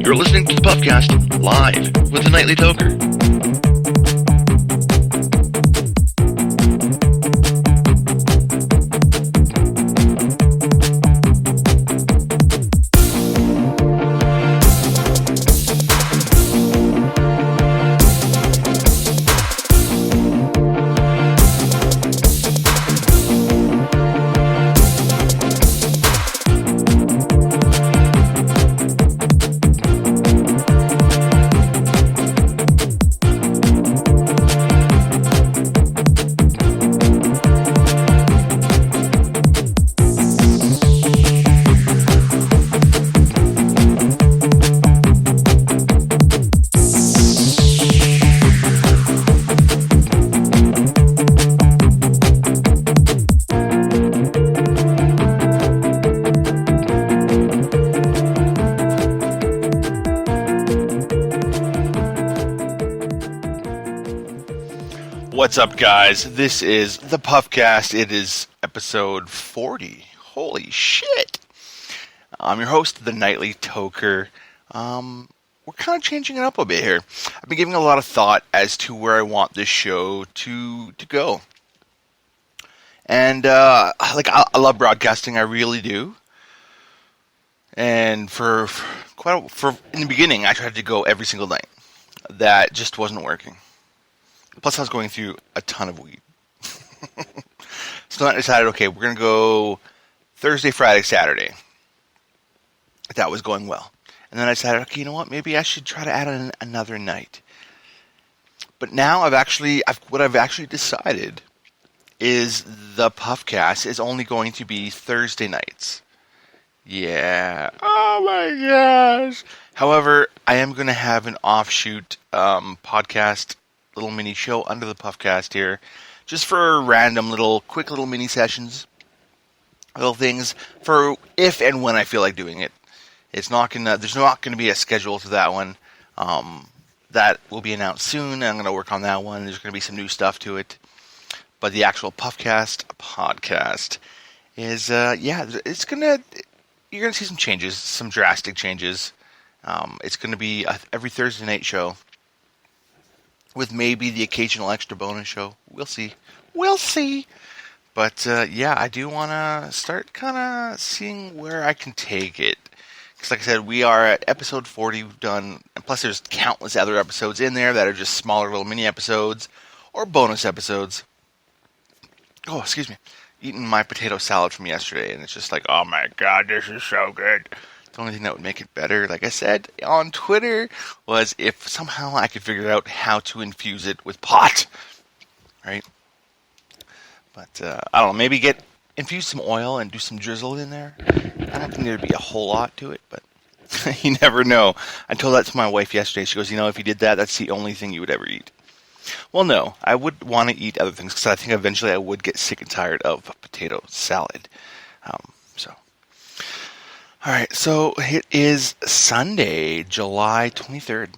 You're listening to the ThePuffCast live with the Nightly Toker. What's up, guys? This is the ThePuffCast. It is episode 40. Holy shit! I'm your host, the Nightly Toker. We're kind of changing it up a bit here. I've been giving a lot of thought as to where I want this show to go. And, I love broadcasting, I really do. And in the beginning, I tried to go every single night. That just wasn't working. Plus, I was going through a ton of weed. So I decided, okay, we're going to go Thursday, Friday, Saturday. That was going well. And then I decided, okay, you know what? Maybe I should try to add in another night. But now what I've actually decided is the ThePuffCast is only going to be Thursday nights. Yeah. Oh my gosh. However, I am going to have an offshoot podcast, little mini show under the ThePuffCast here, just for random quick little mini sessions, little things for if and when I feel like doing it. There's not gonna be a schedule to that one. That will be announced soon. I'm gonna work on that one. There's gonna be some new stuff to it, but the actual ThePuffCast podcast is you're gonna see some changes, some drastic changes. It's gonna be every Thursday night show, with maybe the occasional extra bonus show. We'll see. But, I do want to start kind of seeing where I can take it. Because, like I said, we are at episode 40. We've done, and plus there's countless other episodes in there that are just smaller little mini episodes or bonus episodes. Oh, excuse me. Eating my potato salad from yesterday, and it's just like, oh my god, this is so good. The only thing that would make it better, like I said on Twitter, was if somehow I could figure out how to infuse it with pot. Right? But, I don't know, maybe infuse some oil and do some drizzle in there. I don't think there'd be a whole lot to it, but you never know. I told that to my wife yesterday. She goes, if you did that, that's the only thing you would ever eat. Well, no, I would want to eat other things, because I think eventually I would get sick and tired of potato salad. Alright, so it is Sunday, July 23rd,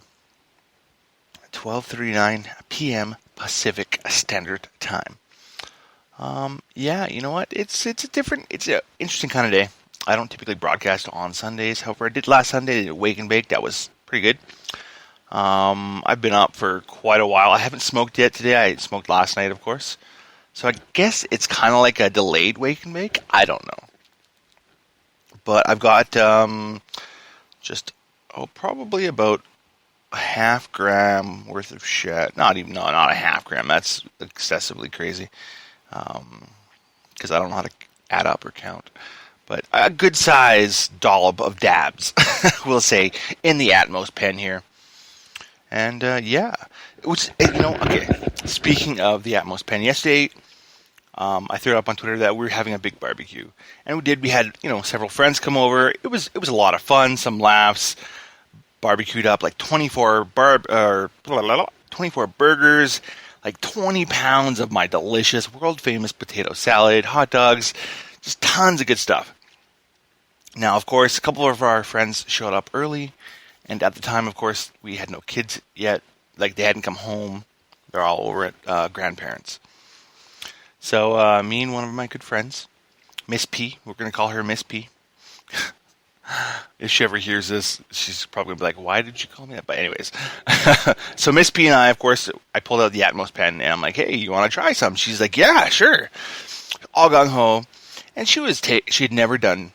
12:39 p.m. Pacific Standard Time. You know what? It's an interesting kind of day. I don't typically broadcast on Sundays. However, I did last Sunday. I did Wake and Bake. That was pretty good. I've been up for quite a while. I haven't smoked yet today. I smoked last night, of course. So I guess it's kind of like a delayed Wake and Bake. I don't know. But I've got probably about a half gram worth of shit. Not a half gram. That's excessively crazy. Because I don't know how to add up or count. But a good size dollop of dabs, we'll say, in the Atmos pen here. And okay. Speaking of the Atmos pen, yesterday I threw it up on Twitter that we were having a big barbecue, and we had several friends come over. It was a lot of fun, some laughs, barbecued up like 24 burgers, like 20 pounds of my delicious world famous potato salad, hot dogs, just tons of good stuff. Now, of course, a couple of our friends showed up early, and at the time, of course, we had no kids yet. Like, they hadn't come home. They're all over at grandparents. So, me and one of my good friends, Miss P, we're going to call her Miss P. If she ever hears this, she's probably gonna be like, "Why did you call me that?" But anyways, so Miss P and I, of course, I pulled out the Atmos pen and I'm like, "Hey, you want to try some?" She's like, "Yeah, sure." All gung ho, and she had never done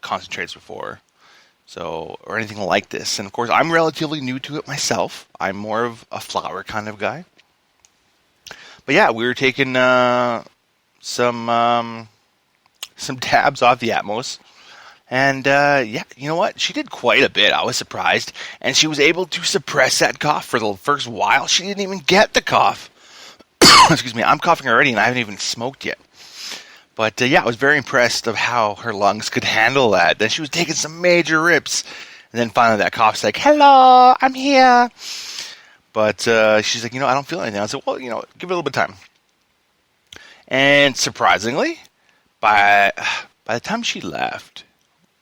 concentrates before, so or anything like this. And of course, I'm relatively new to it myself. I'm more of a flower kind of guy. But yeah, we were taking some tabs off the Atmos. And yeah, you know what? She did quite a bit. I was surprised. And she was able to suppress that cough for the first while. She didn't even get the cough. Excuse me, I'm coughing already and I haven't even smoked yet. But yeah, I was very impressed of how her lungs could handle that. Then she was taking some major rips. And then finally that cough's like, "Hello, I'm here." But she's like, I don't feel anything. I said, well, give it a little bit of time. And surprisingly, by the time she left,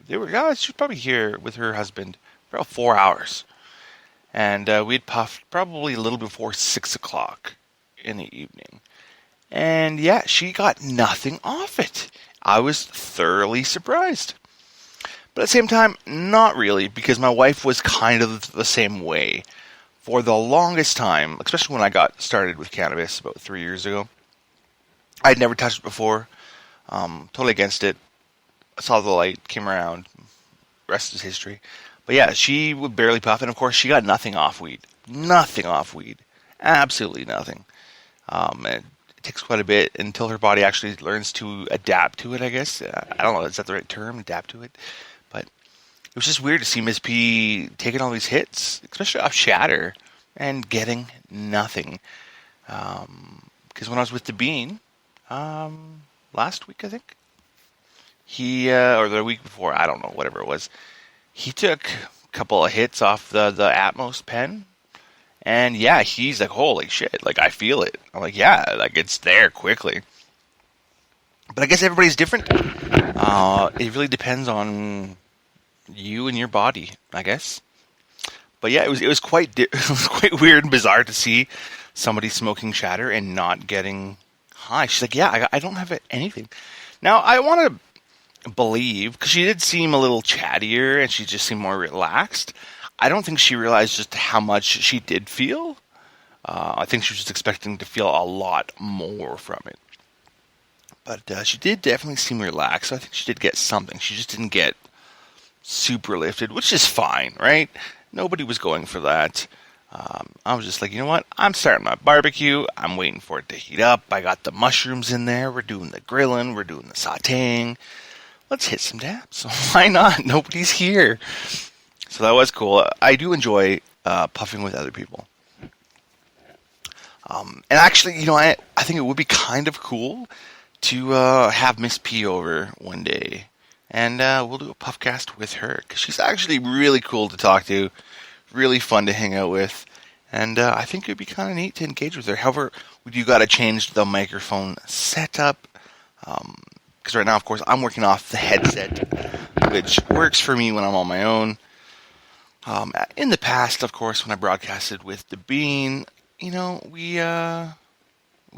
she was probably here with her husband for about 4 hours. And we had puffed probably a little before 6 o'clock in the evening. And yeah, she got nothing off it. I was thoroughly surprised. But at the same time, not really, because my wife was kind of the same way. For the longest time, especially when I got started with cannabis about 3 years ago, I'd never touched it before. Totally against it. I saw the light, came around, rest is history. But yeah, she would barely puff, and of course she got nothing off weed. Nothing off weed. Absolutely nothing. It takes quite a bit until her body actually learns to adapt to it, I guess. I don't know, is that the right term, adapt to it? But it was just weird to see Miss P taking all these hits, especially off shatter, and getting nothing. Because when I was with the Bean, last week, I think, he, or the week before, I don't know, whatever it was, he took a couple of hits off the Atmos pen, and yeah, he's like, "Holy shit, like, I feel it." I'm like, yeah, like, it's there quickly. But I guess everybody's different. It really depends on you and your body, I guess. But yeah, it was quite it was quite weird and bizarre to see somebody smoking shatter and not getting high. She's like, "Yeah, I don't have anything." Now I want to believe, because she did seem a little chattier and she just seemed more relaxed. I don't think she realized just how much she did feel. I think she was just expecting to feel a lot more from it. But she did definitely seem relaxed, so I think she did get something. She just didn't get super lifted, which is fine, right? Nobody was going for that. I was just like, you know what? I'm starting my barbecue. I'm waiting for it to heat up. I got the mushrooms in there. We're doing the grilling. We're doing the sauteing. Let's hit some dabs. Why not? Nobody's here. So that was cool. I do enjoy puffing with other people. And actually, I think it would be kind of cool to have Miss P over one day. And we'll do a PuffCast with her, because she's actually really cool to talk to, really fun to hang out with, and I think it would be kind of neat to engage with her. However, we do got to change the microphone setup, because right now, of course, I'm working off the headset, which works for me when I'm on my own. In the past, of course, when I broadcasted with the Bean, we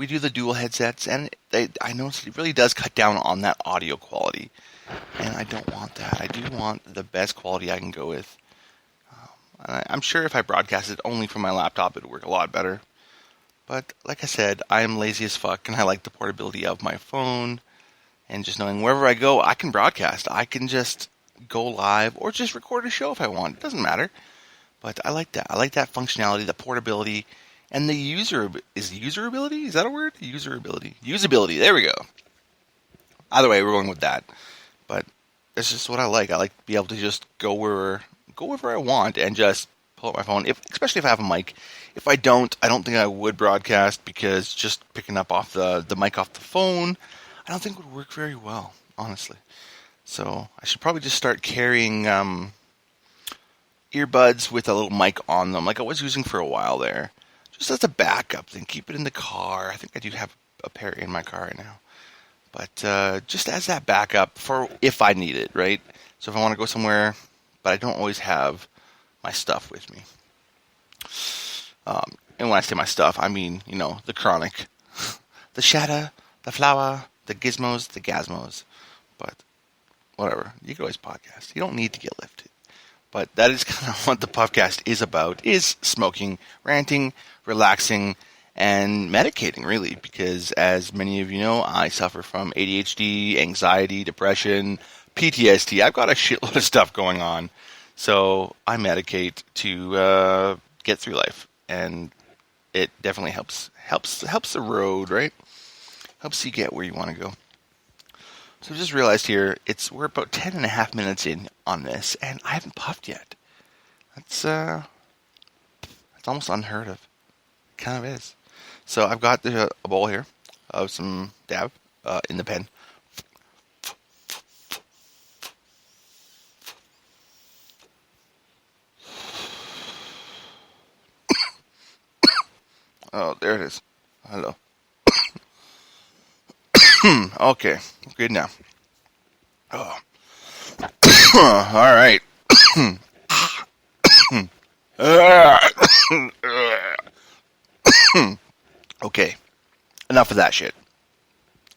do the dual headsets, and I noticed it really does cut down on that audio quality. And I don't want that. I do want the best quality I can go with. I'm sure if I broadcasted only from my laptop, it would work a lot better. But like I said, I am lazy as fuck, and I like the portability of my phone. And just knowing wherever I go, I can broadcast. I can just go live or just record a show if I want. It doesn't matter. But I like that. I like that functionality, the portability, and the usability? Is that a word? Usability. There we go. Either way, we're going with that. But it's just what I like. I like to be able to just go wherever I want and just pull up my phone, especially if I have a mic. If I don't think I would broadcast, because just picking up off the mic off the phone, I don't think would work very well, honestly. So I should probably just start carrying earbuds with a little mic on them, like I was using for a while there, just as a backup thing. Keep it in the car. I think I do have a pair in my car right now. But just as that backup for if I need it, right? So if I want to go somewhere, but I don't always have my stuff with me. And when I say my stuff, I mean, the chronic, the shatter, the flower, the gizmos, the gasmos. But whatever. You can always podcast. You don't need to get lifted. But that is kind of what the Puffcast is about, is smoking, ranting, relaxing, and medicating, really. Because as many of you know, I suffer from ADHD, anxiety, depression, PTSD. I've got a shitload of stuff going on. So I medicate to get through life. And it definitely helps the road, right? Helps you get where you want to go. So I just realized here, we're about 10 and a half minutes in on this, and I haven't puffed yet. That's almost unheard of. It kind of is. So I've got a bowl here of some dab in the pen. Oh, there it is. Hello. Okay, good now. Oh. All right. Okay, enough of that shit.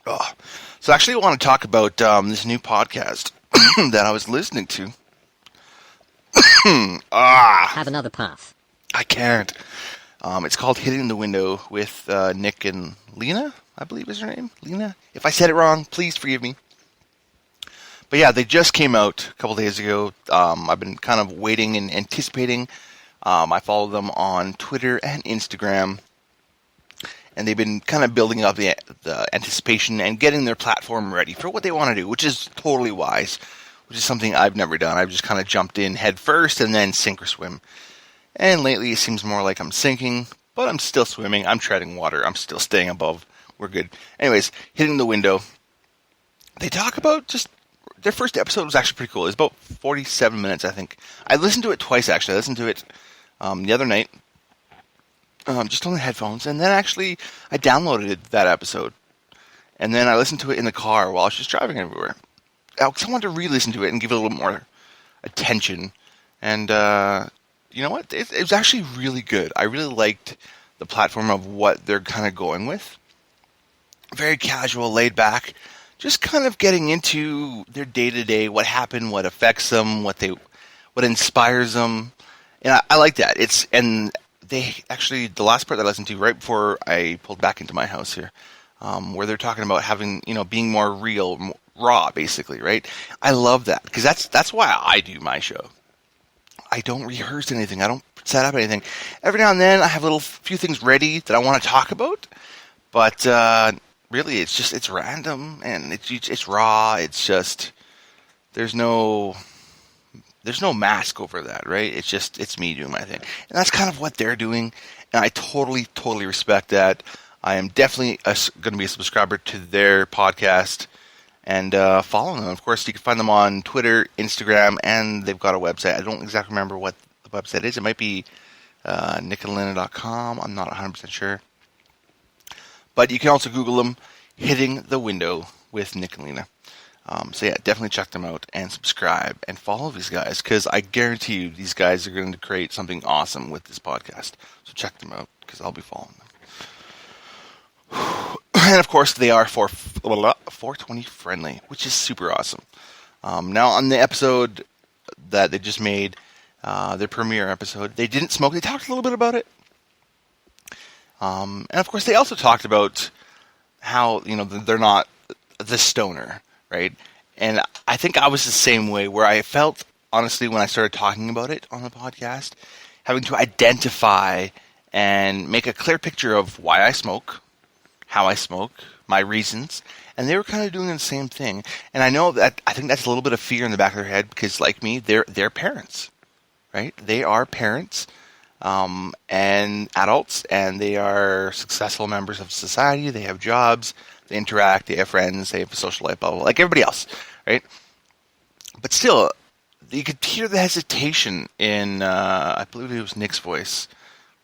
Oh. So actually I want to talk about this new podcast that I was listening to. Have another puff. I can't. It's called Hitting the Window with Nick and Lena, I believe is her name. Lena? If I said it wrong, please forgive me. But yeah, they just came out a couple days ago. I've been kind of waiting and anticipating. I follow them on Twitter and Instagram. And they've been kind of building up the anticipation and getting their platform ready for what they want to do, which is totally wise, which is something I've never done. I've just kind of jumped in head first and then sink or swim. And lately it seems more like I'm sinking, but I'm still swimming. I'm treading water. I'm still staying above. We're good. Anyways, Hitting the Window. They talk about just... Their first episode was actually pretty cool. It was about 47 minutes, I think. I listened to it twice, actually. I listened to it the other night, just on the headphones. And then actually, I downloaded that episode. And then I listened to it in the car while I was just driving everywhere. I wanted to re-listen to it and give it a little more attention. And... you know what? It was actually really good. I really liked the platform of what they're kind of going with. Very casual, laid back, just kind of getting into their day-to-day, what happened, what affects them, what inspires them. And I like that. And they actually, the last part that I listened to right before I pulled back into my house here, where they're talking about having, being more real, more raw, basically, right? I love that because that's why I do my show. I don't rehearse anything. I don't set up anything. Every now and then, I have a few things ready that I want to talk about, but really, it's random and it's raw. It's just there's no mask over that, right? It's me doing my thing, and that's kind of what they're doing, and I totally respect that. I am definitely going to be a subscriber to their podcast. And follow them. Of course, you can find them on Twitter, Instagram, and they've got a website. I don't exactly remember what the website is. It might be nickandlena.com. I'm not 100% sure. But you can also Google them, Hitting the Window with Nick and Lena. So yeah, definitely check them out and subscribe and follow these guys because I guarantee you these guys are going to create something awesome with this podcast. So check them out because I'll be following them. And of course, they are 420 friendly, which is super awesome. Now, on the episode that they just made, their premiere episode, they didn't smoke. They talked a little bit about it. And of course, they also talked about how, they're not the stoner, right? And I think I was the same way, where I felt, honestly, when I started talking about it on the podcast, having to identify and make a clear picture of why I smoke, how I smoke, my reasons, and they were kind of doing the same thing. And I think that's a little bit of fear in the back of their head because, like me, they're parents, right? They are parents and adults, and they are successful members of society. They have jobs, they interact, they have friends, they have a social life, blah, blah, blah, like everybody else, right? But still, you could hear the hesitation in, I believe it was Nick's voice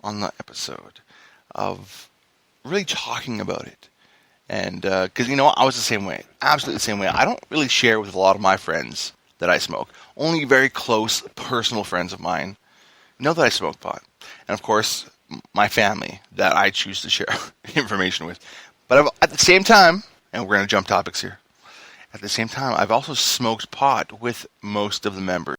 on the episode of really talking about it. And because I was the same way, absolutely the same way. I don't really share with a lot of my friends that I smoke. Only very close personal friends of mine know that I smoke pot, and of course my family that I choose to share information with. But at the same time, and we're going to jump topics here, At the same time, I've also smoked pot with most of the members.